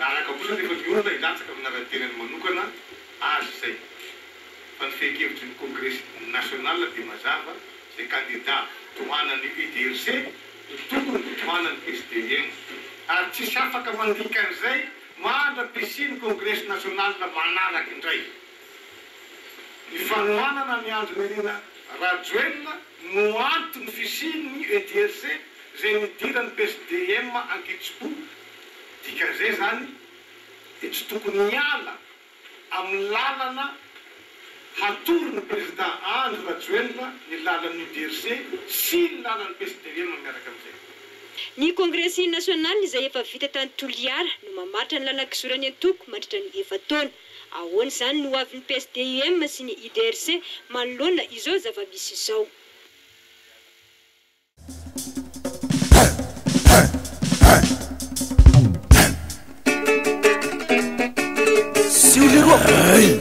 araka kosa rehefa liorana ilatsaka amin'aratenany manokana azy zay fa ny fehikevitry ny congrès national dia mazava zay candidat tohanany UDRC tokony tohanany PSDM ary tsisy afaka mandika an'izay mandra-pisiny congrès national manaraka indray ny fanohanana ny andro menina Rajoelina no antony fisiny UDRC zay nidirany PSDM ankitso-po dikan'izay zany dia tsy tokony miala amin'ny lalana hatory ny président Andry Rajoelina ny lalan'ny UDRC sy ny lalan'ny PSDM miaraka amin'izay. Ny Congrès national izay efa vita tany Toliara no mamaritra ny lalakizorany antoko mandritra ny efataona. Ahoana izany no avin'ny PSDM sy ny UDRC manoloana izao zava-misy izao. Siu le roa.